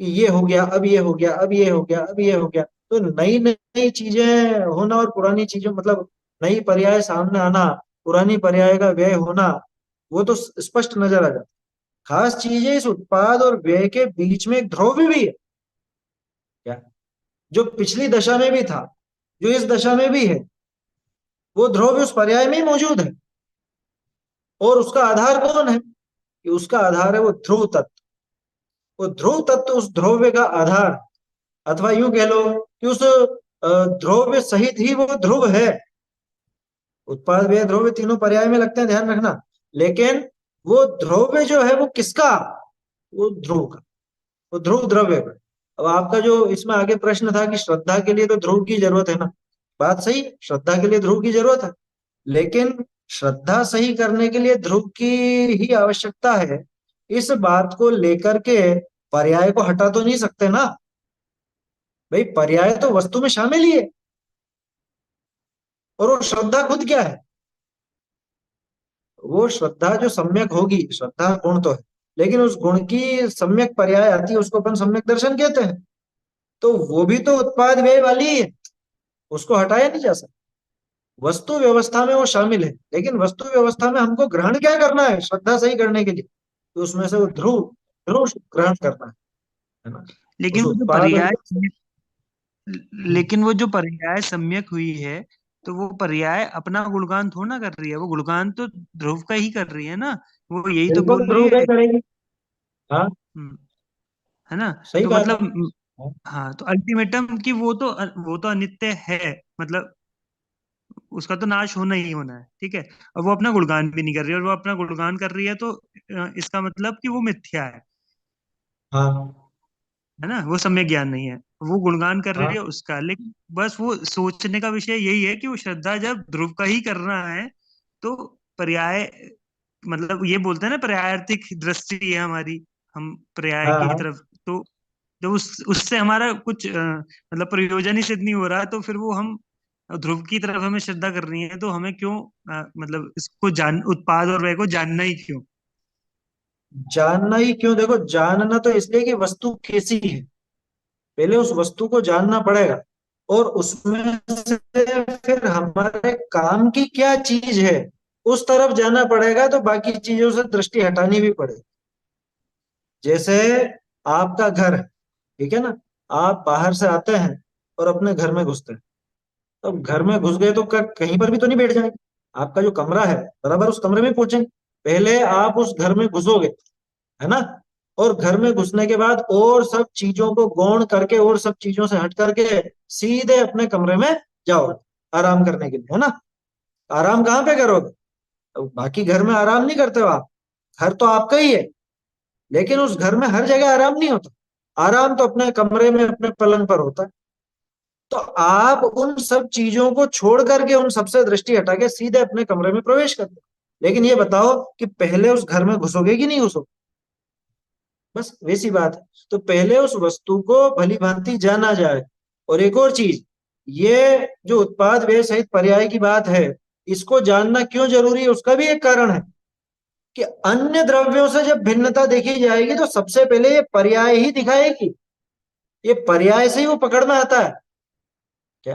Speaker 1: कि ये हो गया, अब ये हो गया, अब ये हो गया, अब ये हो गया। तो नई नई चीजें होना और पुरानी चीजों, मतलब नई पर्याय सामने आना, पुरानी पर्याय का व्यय होना, वो तो स्पष्ट नजर आ जाता है। खास चीज है इस उत्पाद और व्यय के बीच में एक ध्रुव भी है। क्या? जो पिछली दशा में भी था, जो इस दशा में भी है, वो ध्रुव उस पर्याय में ही मौजूद है। और उसका आधार कौन है? कि उसका आधार है वो ध्रुव तत्व। वो ध्रुव तत्व उस ध्रुव का आधार, अथवा यूं कह लो कि उस ध्रुव सहित ही वो ध्रुव है। उत्पाद व्यय ध्रुव तीनों पर्याय में लगते हैं, ध्यान रखना। लेकिन वो ध्रुव जो है वो किसका? वो ध्रुव का, वो ध्रुव द्रव्य का। अब आपका जो इसमें आगे प्रश्न था कि श्रद्धा के लिए तो ध्रुव की जरूरत है ना। बात सही है, श्रद्धा के लिए ध्रुव की जरूरत है। लेकिन श्रद्धा सही करने के लिए ध्रुव की ही आवश्यकता है, इस बात को लेकर के पर्याय को हटा तो नहीं सकते ना। भाई पर्याय तो वस्तु में शामिल ही है। और वो श्रद्धा खुद क्या है? वो श्रद्धा जो सम्यक होगी, श्रद्धा गुण तो है, लेकिन उस गुण की सम्यक पर्याय आती है, उसको अपन सम्यक दर्शन कहते हैं। तो वो भी तो उत्पाद व्यय वाली ही है, उसको हटाया नहीं जा सकता। वस्तु व्यवस्था में वो शामिल है, लेकिन वस्तु व्यवस्था में हमको ग्रहण क्या करना है श्रद्धा सही करने के लिए? तो उसमें से वो ध्रुव, ध्रुव ग्रहण करना है ना। उस
Speaker 6: लेकिन वो जो
Speaker 1: उत्पाद और
Speaker 6: पर्याय
Speaker 1: हम्म,
Speaker 6: लेकिन वो जो पर्याय सम्यक हुई है, तो वो पर्याय अपना गुणगान थोड़ा ना कर रही है, वो गुणगान तो ध्रुव का ही कर रही है ना। वो यही तो
Speaker 1: बिल्कुल
Speaker 6: बोल रही
Speaker 1: ध्रुव का
Speaker 6: है।
Speaker 1: ही करेगी। हाँ,
Speaker 6: हम्म, है ना।
Speaker 1: सही
Speaker 6: तो
Speaker 1: बात
Speaker 6: मतलब
Speaker 1: है। हाँ,
Speaker 6: हाँ, तो अल्टीमेटम कि वो तो अनित्य है। मतलब उसका तो नाश होना ही होना है, ठीक है। और वो अपना गुणगान भी नहीं कर रही है, और वो अपना गुणगान कर रही है, तो इसका मतलब कि वो मिथ्या
Speaker 1: हाँ,
Speaker 6: है ना। वो सम्यक ज्ञान नहीं है। वो गुणगान कर रही
Speaker 1: हाँ,
Speaker 6: है उसका, लेकिन बस वो सोचने का विषय यही है कि वो श्रद्धा जब ध्रुव का ही कर रहा है, तो पर्याय, मतलब ये बोलते हैं ना, पर्यायार्थिक दृष्टि है हमारी, हम पर्याय
Speaker 1: हाँ,
Speaker 6: की
Speaker 1: हाँ।
Speaker 6: तरफ। तो जब उससे हमारा कुछ मतलब प्रयोजन ही सिद्ध नहीं हो रहा है, तो फिर वो हम ध्रुव की तरफ हमें श्रद्धा कर रही है, तो हमें क्यों मतलब इसको जान, उत्पाद और व्यय को जानना ही क्यों?
Speaker 1: जानना ही क्यों? देखो, जानना तो इसलिए कि वस्तु कैसी है, पहले उस वस्तु को जानना पड़ेगा। और उसमें से फिर हमारे काम की क्या चीज है, उस तरफ जाना पड़ेगा। तो बाकी चीजों से दृष्टि हटानी भी पड़ेगी। जैसे आपका घर है, ठीक है ना। आप बाहर से आते हैं और अपने घर में घुसते हैं। अब घर में घुस गए तो कहीं पर भी तो नहीं बैठ जाएंगे। आपका जो कमरा है, बराबर उस कमरे में पहुंचेंगे। पहले आप उस घर में घुसोगे, है ना। और घर में घुसने के बाद और सब चीजों को गौण करके और सब चीजों से हट करके सीधे अपने कमरे में जाओ आराम करने के लिए, है ना। आराम कहाँ पे करोगे? अब बाकी घर में आराम नहीं करते हो आप। घर तो आपका ही है, लेकिन उस घर में हर जगह आराम नहीं होता। आराम तो अपने कमरे में, अपने पलंग पर होता है। तो आप उन सब चीजों को छोड़ करके, उन सबसे दृष्टि हटा के सीधे अपने कमरे में प्रवेश करते हो। लेकिन ये बताओ कि पहले उस घर में घुसोगे कि नहीं घुसोगे? बस वैसी बात है। तो पहले उस वस्तु को भली भांति जाना जाए। और एक और चीज, ये जो उत्पाद व्यय सहित पर्याय की बात है, इसको जानना क्यों जरूरी है, उसका भी एक कारण है कि अन्य द्रव्यों से जब भिन्नता देखी जाएगी तो सबसे पहले ये पर्याय ही दिखाएगी। ये पर्याय से ही वो पकड़ में आता है। क्या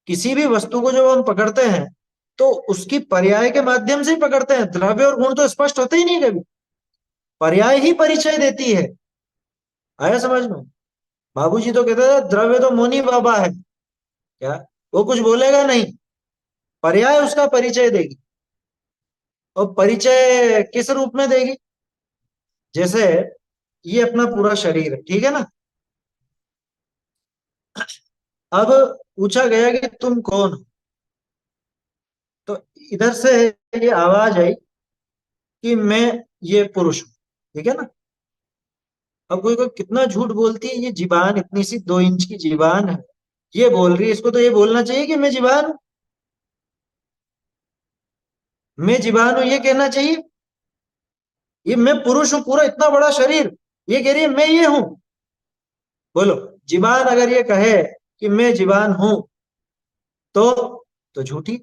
Speaker 1: किसी भी वस्तु को जब हम पकड़ते हैं तो उसकी पर्याय के माध्यम से ही पकड़ते हैं। द्रव्य और गुण तो स्पष्ट होते ही नहीं कभी, पर्याय ही परिचय देती है। आया समझ में? बाबूजी तो कहते थे द्रव्य तो मोनी बाबा है। क्या वो कुछ बोलेगा नहीं, पर्याय उसका परिचय देगी। और परिचय किस रूप में देगी? जैसे ये अपना पूरा शरीर है, ठीक है ना। अब पूछा गया कि तुम कौन हो, तो इधर से ये आवाज आई कि मैं ये पुरुष हूं, ठीक है ना। अब कोई कोई कितना झूठ बोलती है, ये जीबान इतनी सी 2 इंच की जीबान है, ये बोल रही है, इसको तो ये बोलना चाहिए कि मैं जीबान हूं, मैं जीबान हूं, ये कहना चाहिए। ये मैं पुरुष हूं, पूरा इतना बड़ा शरीर, ये कह रही है मैं ये हूं। बोलो, जीबान अगर ये कहे कि मैं जीबान हूं तो झूठी।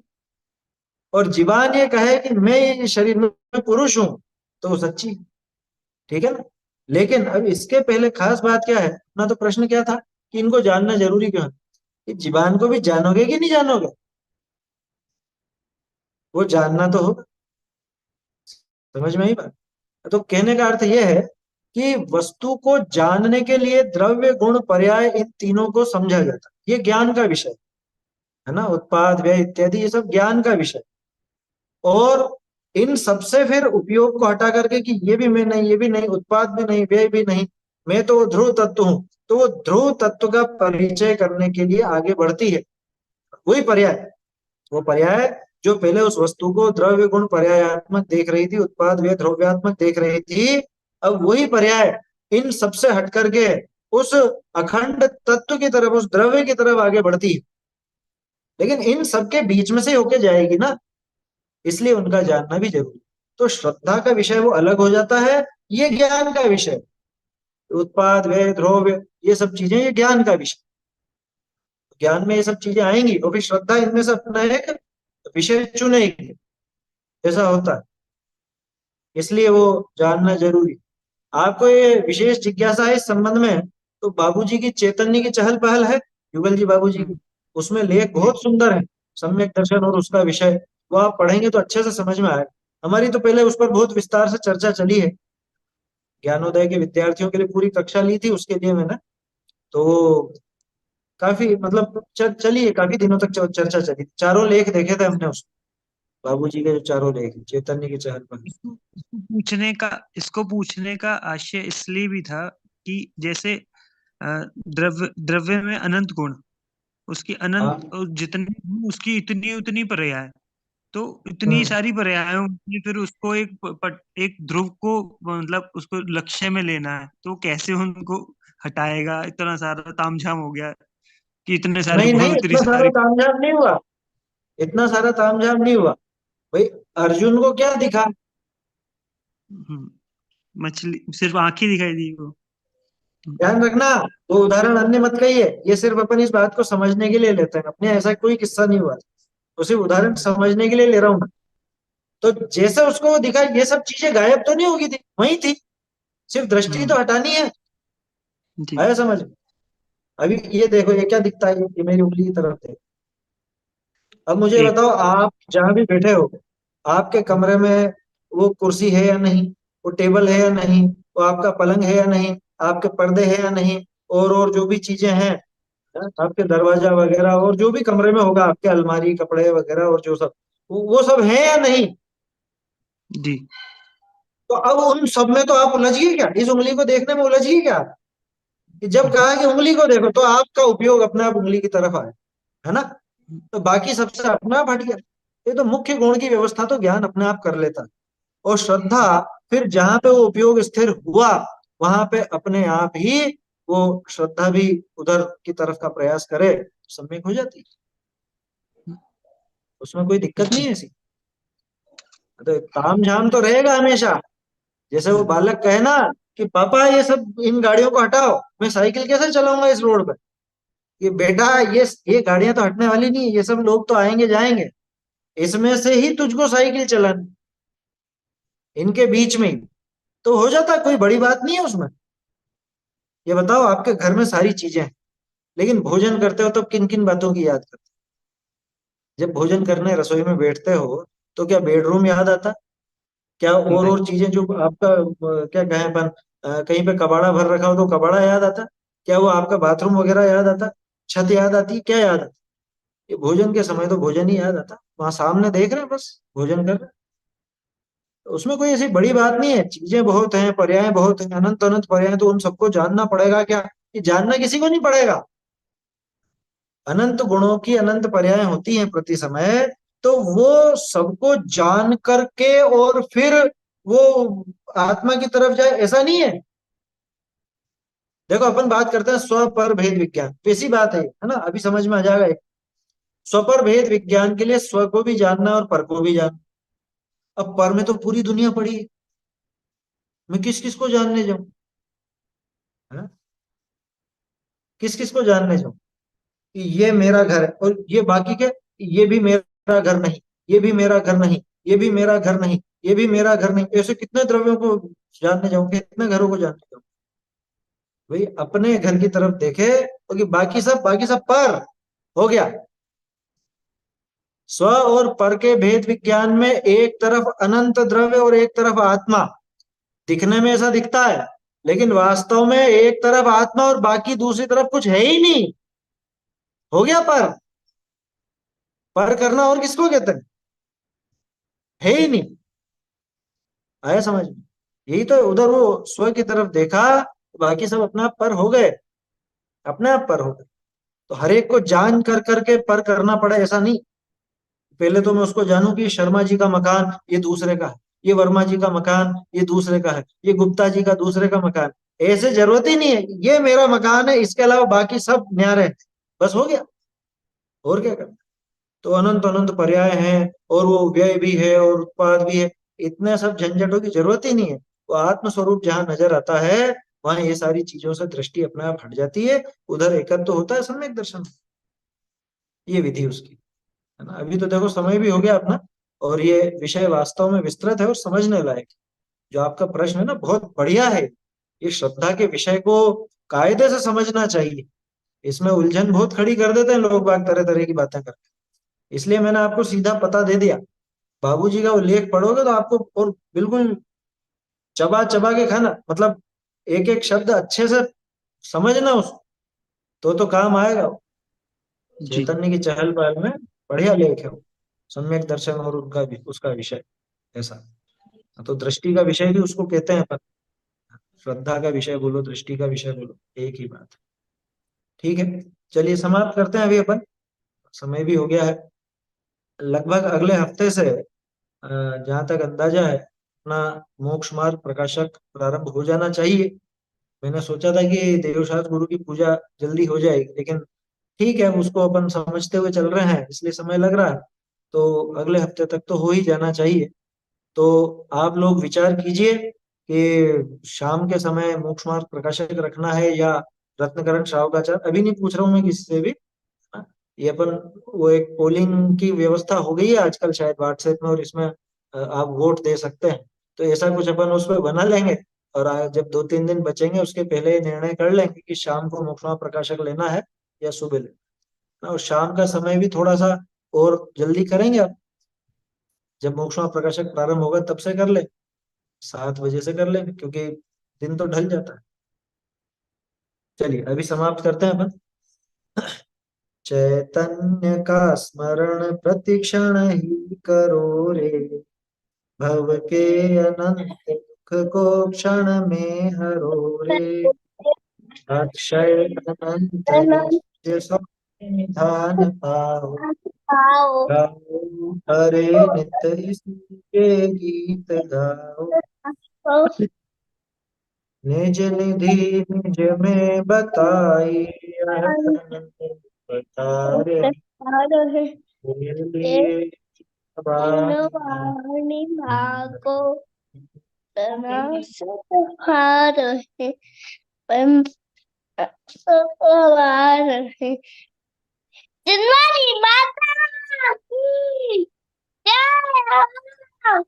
Speaker 1: और जीबान ये कहे कि मैं ये शरीर में पुरुष हूं तो वो सच्ची। ठीक है ना। लेकिन अब इसके पहले खास बात क्या है ना, तो प्रश्न क्या था कि इनको जानना जरूरी क्यों है। कि जीबान को भी जानोगे कि नहीं जानोगे, वो जानना तो होगा। समझ में आई बात? तो कहने का अर्थ यह है कि वस्तु को जानने के लिए द्रव्य गुण पर्याय इन तीनों को समझा जाता है। ये ज्ञान का विषय है ना, उत्पाद व्यय इत्यादि ये सब ज्ञान का विषय। और इन सबसे फिर उपयोग को हटा करके कि ये भी मैं नहीं, ये भी नहीं, उत्पाद भी नहीं, व्यय भी नहीं, मैं तो ध्रुव तत्व हूं, तो वो ध्रुव तत्व का परिचय करने के लिए आगे बढ़ती है वही पर्याय। वो पर्याय जो पहले उस वस्तु को द्रव्य गुण पर्यायात्मक देख रही थी, उत्पाद व्यय द्रव्यात्मक देख रही थी, अब वही पर्याय इन सबसे हट करके उस अखंड तत्व की तरफ, उस द्रव्य की तरफ आगे बढ़ती है। लेकिन इन सबके बीच में से होके जाएगी ना, इसलिए उनका जानना भी जरूरी। तो श्रद्धा का विषय वो अलग हो जाता है, ये ज्ञान का विषय। उत्पाद व्यय द्रव्य ये सब चीजें ये ज्ञान का विषय, ज्ञान में ये सब चीजें आएंगी और फिर श्रद्धा इनमें से अपना एक विषय चुनेगी, ऐसा होता है। इसलिए वो जानना जरूरी। आपको ये विशेष जिज्ञासा है इस संबंध में, तो बाबूजी की चैतन्य की चहल पहल है, युगल जी बाबूजी की, उसमें लेख बहुत सुंदर है, सम्यक दर्शन और उसका विषय, वो आप पढ़ेंगे तो अच्छे से समझ में आएगा। हमारी तो पहले उस पर बहुत विस्तार से चर्चा चली है, ज्ञानोदय के विद्यार्थियों के लिए पूरी कक्षा ली थी उसके लिए मैंने। तो काफी मतलब चली है, काफी दिनों तक चर्चा चली, चारों लेख देखे थे हमने उस बाबूजी के, जो चारों लेख हैं, चैतन्य की चहल पहल।
Speaker 6: इसको पूछने का आशय इसलिए भी था कि जैसे द्रव्य द्रव्य में अनंत गुण, उसकी
Speaker 1: हाँ
Speaker 6: अनंत और जितने उसकी इतनी उतनी पर्याय, तो इतनी
Speaker 1: हम्म।
Speaker 6: सारी पर्यायों में फिर उसको एक ध्रुव को मतलब उसको लक्ष्य में लेना है, तो कैसे उनको हटाएगा? इतना सारा तामझाम हो गया कि इतने सारे
Speaker 1: नहीं
Speaker 6: गुण,
Speaker 1: नहीं,
Speaker 6: उतनी
Speaker 1: इतना सारा
Speaker 6: सारी।
Speaker 1: तामझाम नहीं हुआ, इतना सारा तामझाम नहीं हुआ। भाई अर्जुन को क्या दिखा?
Speaker 6: हम्म, मछली सिर्फ आंखें दिखाई दी वो। हम्म,
Speaker 1: ध्यान रखना, वो उदाहरण अन्य मत कहिए, ये सिर्फ अपन इस बात को समझने के लिए लेते हैं, अपने ऐसा कोई किस्सा नहीं हुआ, तो सिर्फ उदाहरण समझने के लिए ले रहा हूँ मैं। तो जैसे उसको वो दिखा, ये सब चीजें गायब तो नहीं होगी थी, वही थी, सिर्फ दृष्टि
Speaker 6: हम्म,
Speaker 1: तो हटानी है।
Speaker 6: जी।
Speaker 1: आया समझ? अभी ये देखो, ये क्या दिखता है, ये मेरी उंगली की तरफ है। अब मुझे
Speaker 6: एक
Speaker 1: बताओ, आप जहां भी बैठे हो, आपके कमरे में वो कुर्सी है या नहीं, वो टेबल है या नहीं, वो आपका पलंग है या नहीं, आपके पर्दे हैं या नहीं, और जो भी चीजें हैं, आपके दरवाजा वगैरह, और जो भी कमरे में होगा, आपके अलमारी कपड़े वगैरह और जो सब, वो सब है या नहीं?
Speaker 6: जी।
Speaker 1: तो अब उन सब में तो आप उलझिए क्या, इस उंगली को देखने में उलझिए क्या? कि जब कहा कि उंगली को देखो, तो आपका उपयोग अपने आप उंगली की तरफ आए, है ना। तो बाकी सबसे अपना आप हट गया। ये तो मुख्य गुण की व्यवस्था तो ज्ञान अपने आप कर लेता है। और श्रद्धा फिर जहां पे वो उपयोग स्थिर हुआ, वहां पे अपने आप ही वो श्रद्धा भी उधर की तरफ का प्रयास करे, तो सम्यक हो जाती है, उसमें कोई दिक्कत नहीं
Speaker 6: जी।
Speaker 1: है ऐसी। तो ताम झाम तो रहेगा हमेशा। जैसे वो बालक कहे ना कि पापा ये सब इन गाड़ियों को हटाओ, मैं साइकिल कैसे चलाऊंगा इस रोड पर। ये बेटा, ये गाड़ियां तो हटने वाली नहीं है, ये सब लोग तो आएंगे जाएंगे, इसमें से ही तुझको साइकिल चलानी, इनके बीच में ही तो हो जाता, कोई बड़ी बात नहीं है उसमें। ये बताओ, आपके घर में सारी चीजें हैं, लेकिन भोजन करते हो तो किन किन बातों की याद करते हो? जब भोजन करने रसोई में बैठते हो तो क्या बेडरूम याद आता? क्या
Speaker 6: नहीं।
Speaker 1: और चीजें जो आपका क्या कहें अपन, कहीं पे कबाड़ा भर रखा हो तो कबाड़ा याद आता? क्या वो आपका बाथरूम वगैरह याद आता? छत याद आती? क्या याद आता? ये भोजन के समय तो भोजन ही याद आता, वहां सामने देख रहे हैं बस, भोजन कर रहे हैं। तो उसमें कोई ऐसी बड़ी बात नहीं है, चीजें बहुत हैं, पर्याय बहुत हैं, अनंत अनंत पर्याय, तो उन सबको जानना पड़ेगा क्या? ये जानना किसी को नहीं पड़ेगा। अनंत गुणों की अनंत पर्याय होती हैं प्रति समय, तो वो सबको जान करके और फिर वो आत्मा की तरफ जाए, ऐसा नहीं है। देखो, अपन बात करते हैं स्व पर भेद विज्ञान, वैसी बात है ना, अभी समझ में आ जाएगा। स्व पर भेद विज्ञान के लिए स्व को भी जानना और पर को भी जानना। अब पर में तो पूरी दुनिया पड़ी है, मैं किस किस को जानने जाऊं? है ना? किस किस को जानने जाऊं कि ये मेरा घर है और ये बाकी के, ये भी मेरा घर नहीं, ये भी मेरा घर नहीं, ये भी मेरा घर नहीं, ये भी मेरा घर नहीं, ऐसे कितने द्रव्यों को जानने जाऊं, कितने घरों को जानने जाऊं? भाई अपने घर की तरफ देखे, क्योंकि बाकी सब पर हो गया। स्व और पर के भेद विज्ञान में एक तरफ अनंत द्रव्य और एक तरफ आत्मा, दिखने में ऐसा दिखता है, लेकिन वास्तव में एक तरफ आत्मा और बाकी दूसरी तरफ कुछ है ही नहीं। हो गया पर। पर करना और किसको कहते हैं? है ही नहीं। आया समझ में? यही तो है, उधर वो स्व की तरफ देखा, बाकी सब अपने आप पर हो गए, अपने आप पर हो गए। तो हर एक को जान कर करके पर करना पड़ा, ऐसा नहीं। पहले तो मैं उसको जानूं कि शर्मा जी का मकान ये दूसरे का है, ये वर्मा जी का मकान ये दूसरे का है, ये गुप्ता जी का दूसरे का मकान। ऐसे जरूरत ही नहीं है, ये मेरा मकान है, इसके अलावा बाकी सब न्यारे हैं, बस हो गया। और क्या करना? तो अनंत अनंत पर्याय हैं, और वो व्यय भी है और उत्पाद भी है, इतने सब झंझटों की जरूरत ही नहीं है। वो आत्म स्वरूप जहां नजर आता है, वहां ये सारी चीजों से दृष्टि अपने आप हट जाती है, उधर एकत्व तो होता है सम्यक दर्शन। ये विधि उसकी, है ना। अभी तो देखो समय भी हो गया अपना, और ये विषय वास्तव में विस्तृत है और समझने लायक। जो आपका प्रश्न है ना, बहुत बढ़िया है। ये श्रद्धा के विषय को कायदे से समझना चाहिए। इसमें उलझन बहुत खड़ी कर देते हैं लोग बाग, तरह तरह की बातें करके। इसलिए मैंने आपको सीधा पता दे दिया। बाबूजी का वो लेख पढ़ोगे तो आपको और बिल्कुल चबा चबा के खाना, मतलब एक एक शब्द अच्छे से समझना उसको, तो काम आएगा वो।
Speaker 6: जी।
Speaker 1: चैतन्य की चहल पहल में बढ़िया लेख है वो, सम्यक दर्शन और उनका भी उसका विषय ऐसा। तो दृष्टि का विषय भी उसको कहते हैं अपन, श्रद्धा का विषय बोलो, दृष्टि का विषय बोलो, एक ही बात है। ठीक है, चलिए समाप्त करते हैं अभी अपन, समय भी हो गया है। लगभग अगले हफ्ते से जहां तक अंदाजा है, अपना मोक्ष मार्ग प्रकाशक प्रारंभ हो जाना चाहिए। मैंने सोचा था कि देवशास्त्र गुरु की पूजा जल्दी हो जाएगी, लेकिन ठीक है, उसको अपन समझते हुए चल रहे हैं, इसलिए समय लग रहा है। तो अगले हफ्ते तक तो हो ही जाना चाहिए। तो आप लोग विचार कीजिए कि शाम के समय मोक्ष मार्ग प्रकाशक रखना है या रत्नकरण श्रावकाचार। अभी नहीं पूछ रहा हूँ मैं किसी से भी, हाँ। ये अपन, वो एक पोलिंग की व्यवस्था हो गई है आजकल शायद व्हाट्सएप में, और इसमें आप वोट दे सकते हैं। तो ऐसा कुछ अपन उस पर बना लेंगे, और जब 2-3 दिन बचेंगे उसके पहले ये निर्णय कर लेंगे कि शाम को मोक्ष मार्ग प्रकाशक लेना है या सुबह लेना है। और शाम का समय भी थोड़ा सा और जल्दी करेंगे अब, जब मोक्ष मार्ग प्रकाशक प्रारंभ होगा तब से कर ले, 7 बजे से कर लेंगे, क्योंकि दिन तो ढल जाता है। चलिए अभी समाप्त करते हैं अपन। चैतन्य का स्मरण प्रतिक्षण ही करो रे, भव के अनंत दुख को क्षण में हरो रे, अक्षय अनंत नित्य निधान पाओ, गाओ हरे नित्य इसके गीत गाओ, निज निधि निज में बताई, यह बता रे मेरे लिए वाणी
Speaker 7: तनाव से बाहर रहे, हम बाहर रहे। जिनवानी माता की जय हो,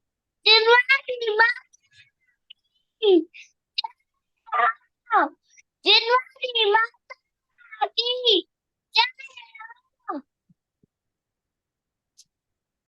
Speaker 7: जिनवानी माता की जय हो, जिनवानी माता की